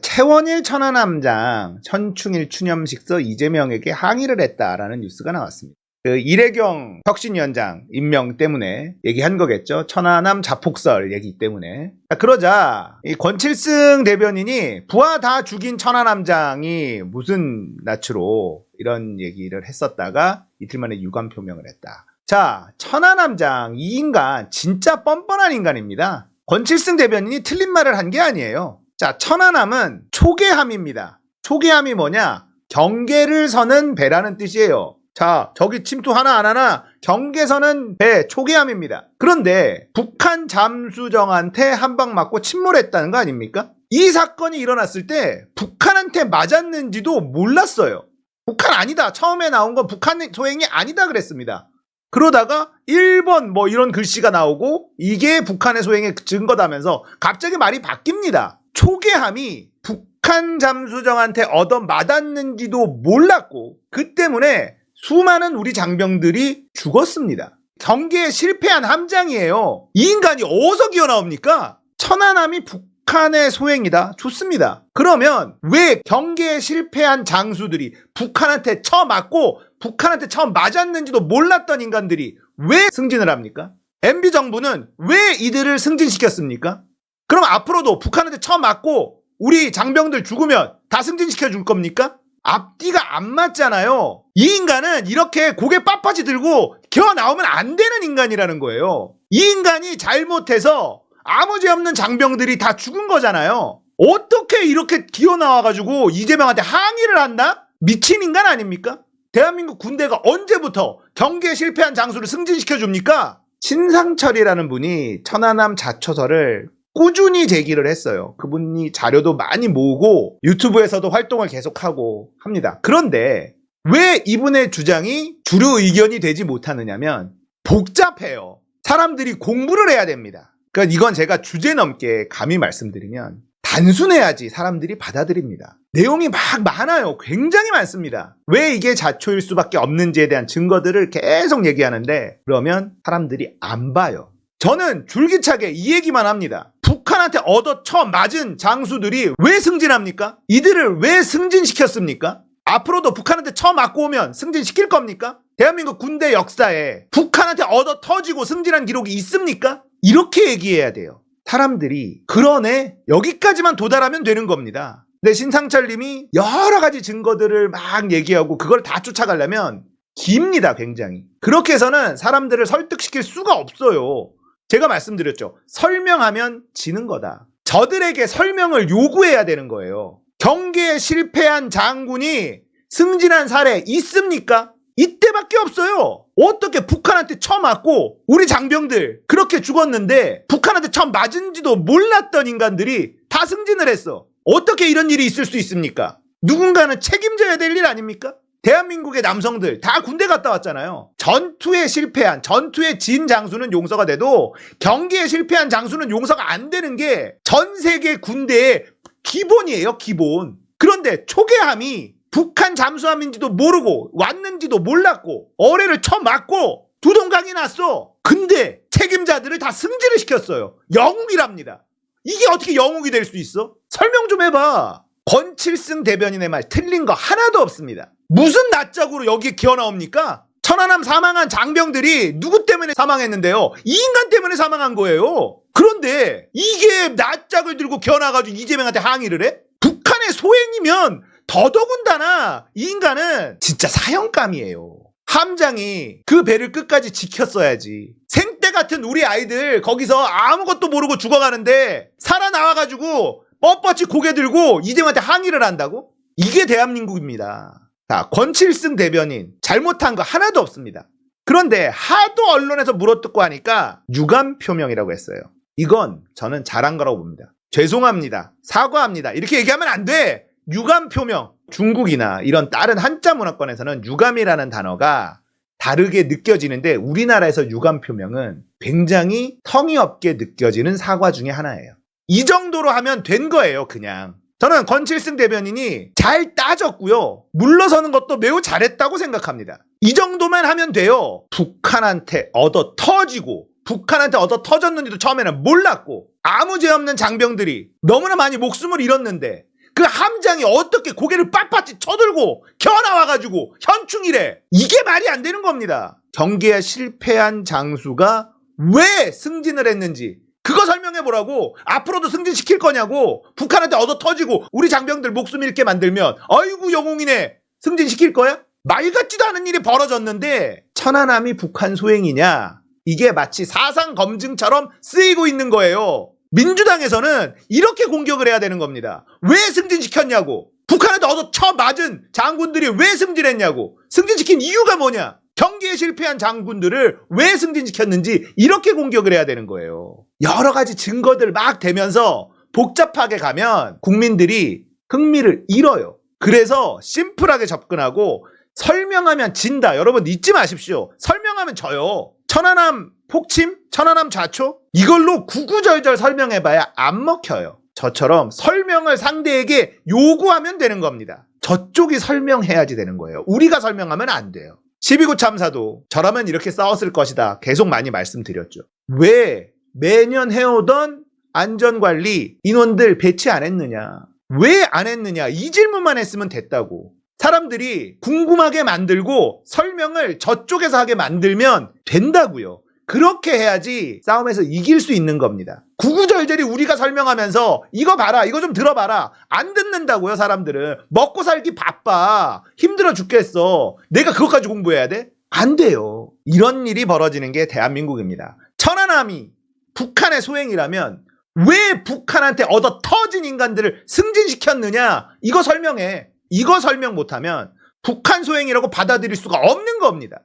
최원일 천안함장 천충일 추념식서 이재명에게 항의를 했다라는 뉴스가 나왔습니다. 그 이래경 혁신위원장 임명 때문에 얘기한 거겠죠. 천안함 자폭설 얘기 때문에. 그러자 이 권칠승 대변인이 부하 다 죽인 천안함장이 무슨 낯으로 이런 얘기를 했었다가 이틀 만에 유감 표명을 했다. 자, 천안함장 이 인간 진짜 뻔뻔한 인간입니다. 권칠승 대변인이 틀린 말을 한 게 아니에요. 자, 천안함은 초계함입니다. 초계함이 뭐냐? 경계를 서는 배라는 뜻이에요. 자, 저기 침투 하나 안 하나 경계선은 배 초계함입니다. 그런데 북한 잠수정한테 한 방 맞고 침몰했다는 거 아닙니까? 이 사건이 일어났을 때 북한한테 맞았는지도 몰랐어요. 북한 아니다. 처음에 나온 건 북한 소행이 아니다 그랬습니다. 그러다가 일본 뭐 이런 글씨가 나오고 이게 북한의 소행의 증거다면서 갑자기 말이 바뀝니다. 초계함이 북한 잠수정한테 얻어 맞았는지도 몰랐고 그 때문에 수많은 우리 장병들이 죽었습니다. 경계에 실패한 함장이에요. 이 인간이 어디서 기어나옵니까? 천안함이 북한의 소행이다. 좋습니다. 그러면 왜 경계에 실패한 장수들이 북한한테 쳐맞고 북한한테 처음 맞았는지도 몰랐던 인간들이 왜 승진을 합니까? MB정부는 왜 이들을 승진시켰습니까? 그럼 앞으로도 북한한테 처음 맞고 우리 장병들 죽으면 다 승진시켜 줄 겁니까? 앞뒤가 안 맞잖아요. 이 인간은 이렇게 고개 빳빳이 들고 기어 나오면 안 되는 인간이라는 거예요. 이 인간이 잘못해서 아무 죄 없는 장병들이 다 죽은 거잖아요. 어떻게 이렇게 기어 나와가지고 이재명한테 항의를 한다? 미친 인간 아닙니까? 대한민국 군대가 언제부터 경계에 실패한 장수를 승진시켜 줍니까? 신상철이라는 분이 천안함 자초설을 꾸준히 제기를 했어요. 그분이 자료도 많이 모으고 유튜브에서도 활동을 계속하고 합니다. 그런데 왜 이분의 주장이 주류 의견이 되지 못하느냐면 복잡해요. 사람들이 공부를 해야 됩니다. 그러니까 이건 제가 주제 넘게 감히 말씀드리면 단순해야지 사람들이 받아들입니다. 내용이 막 많아요. 굉장히 많습니다. 왜 이게 자초일 수밖에 없는지에 대한 증거들을 계속 얘기하는데 그러면 사람들이 안 봐요. 저는 줄기차게 이 얘기만 합니다. 북한한테 얻어 쳐맞은 장수들이 왜 승진합니까? 이들을 왜 승진시켰습니까? 앞으로도 북한한테 쳐맞고 오면 승진시킬 겁니까? 대한민국 군대 역사에 북한한테 얻어 터지고 승진한 기록이 있습니까? 이렇게 얘기해야 돼요. 사람들이 그러네 여기까지만 도달하면 되는 겁니다. 근데 신상철 님이 여러 가지 증거들을 막 얘기하고 그걸 다 쫓아가려면 깁니다. 굉장히. 그렇게 해서는 사람들을 설득시킬 수가 없어요. 제가 말씀드렸죠. 설명하면 지는 거다. 저들에게 설명을 요구해야 되는 거예요. 경계에 실패한 장군이 승진한 사례 있습니까? 이때밖에 없어요. 어떻게 북한한테 쳐맞고 우리 장병들 그렇게 죽었는데 북한한테 처음 맞은지도 몰랐던 인간들이 다 승진을 했어. 어떻게 이런 일이 있을 수 있습니까? 누군가는 책임져야 될 일 아닙니까? 대한민국의 남성들 다 군대 갔다 왔잖아요. 전투에 실패한, 전투에 진 장수는 용서가 돼도 경기에 실패한 장수는 용서가 안 되는 게 전 세계 군대의 기본이에요, 기본. 그런데 초계함이 북한 잠수함인지도 모르고 왔는지도 몰랐고 어뢰를 쳐맞고 두동강이 났어. 근데 책임자들을 다 승진을 시켰어요. 영웅이랍니다. 이게 어떻게 영웅이 될 수 있어? 설명 좀 해봐. 권칠승 대변인의 말 틀린 거 하나도 없습니다. 무슨 낯짝으로 여기에 기어나옵니까? 천안함 사망한 장병들이 누구 때문에 사망했는데요? 이 인간 때문에 사망한 거예요. 그런데 이게 낯짝을 들고 기어나가지고 이재명한테 항의를 해? 북한의 소행이면 더더군다나 이 인간은 진짜 사형감이에요. 함장이 그 배를 끝까지 지켰어야지. 생떼 같은 우리 아이들 거기서 아무것도 모르고 죽어가는데 살아나와가지고 뻣뻣이 고개 들고 이재명한테 항의를 한다고? 이게 대한민국입니다. 자, 권칠승 대변인 잘못한 거 하나도 없습니다. 그런데 하도 언론에서 물어뜯고 하니까 유감 표명이라고 했어요. 이건 저는 잘한 거라고 봅니다. 죄송합니다. 사과합니다. 이렇게 얘기하면 안 돼. 유감 표명. 중국이나 이런 다른 한자 문화권에서는 유감이라는 단어가 다르게 느껴지는데 우리나라에서 유감 표명은 굉장히 성의 없게 느껴지는 사과 중에 하나예요. 이 정도로 하면 된 거예요, 그냥. 저는 권칠승 대변인이 잘 따졌고요. 물러서는 것도 매우 잘했다고 생각합니다. 이 정도만 하면 돼요. 북한한테 얻어 터지고 북한한테 얻어 터졌는지도 처음에는 몰랐고 아무 죄 없는 장병들이 너무나 많이 목숨을 잃었는데 그 함장이 어떻게 고개를 빳빳이 쳐들고 겨나와가지고 현충이래. 이게 말이 안 되는 겁니다. 경계에 실패한 장수가 왜 승진을 했는지 그거 설명해보라고. 앞으로도 승진시킬 거냐고. 북한한테 얻어 터지고 우리 장병들 목숨 잃게 만들면 아이고 영웅이네 승진시킬 거야? 말 같지도 않은 일이 벌어졌는데 천안함이 북한 소행이냐, 이게 마치 사상 검증처럼 쓰이고 있는 거예요. 민주당에서는 이렇게 공격을 해야 되는 겁니다. 왜 승진시켰냐고. 북한한테 얻어 쳐맞은 장군들이 왜 승진했냐고. 승진시킨 이유가 뭐냐. 경기에 실패한 장군들을 왜 승진시켰는지 이렇게 공격을 해야 되는 거예요. 여러 가지 증거들 막 대면서 복잡하게 가면 국민들이 흥미를 잃어요. 그래서 심플하게 접근하고 설명하면 진다. 여러분 잊지 마십시오. 설명하면 져요. 천안함 폭침? 천안함 좌초? 이걸로 구구절절 설명해봐야 안 먹혀요. 저처럼 설명을 상대에게 요구하면 되는 겁니다. 저쪽이 설명해야지 되는 거예요. 우리가 설명하면 안 돼요. 12구 참사도 저라면 이렇게 싸웠을 것이다. 계속 많이 말씀드렸죠. 왜 매년 해오던 안전관리 인원들 배치 안 했느냐? 왜 안 했느냐? 이 질문만 했으면 됐다고. 사람들이 궁금하게 만들고 설명을 저쪽에서 하게 만들면 된다고요. 그렇게 해야지 싸움에서 이길 수 있는 겁니다. 구구절절히 우리가 설명하면서 이거 봐라, 이거 좀 들어봐라. 안 듣는다고요. 사람들은. 먹고 살기 바빠. 힘들어 죽겠어. 내가 그것까지 공부해야 돼? 안 돼요. 이런 일이 벌어지는 게 대한민국입니다. 천안함이 북한의 소행이라면 왜 북한한테 얻어 터진 인간들을 승진시켰느냐? 이거 설명해. 이거 설명 못하면 북한 소행이라고 받아들일 수가 없는 겁니다.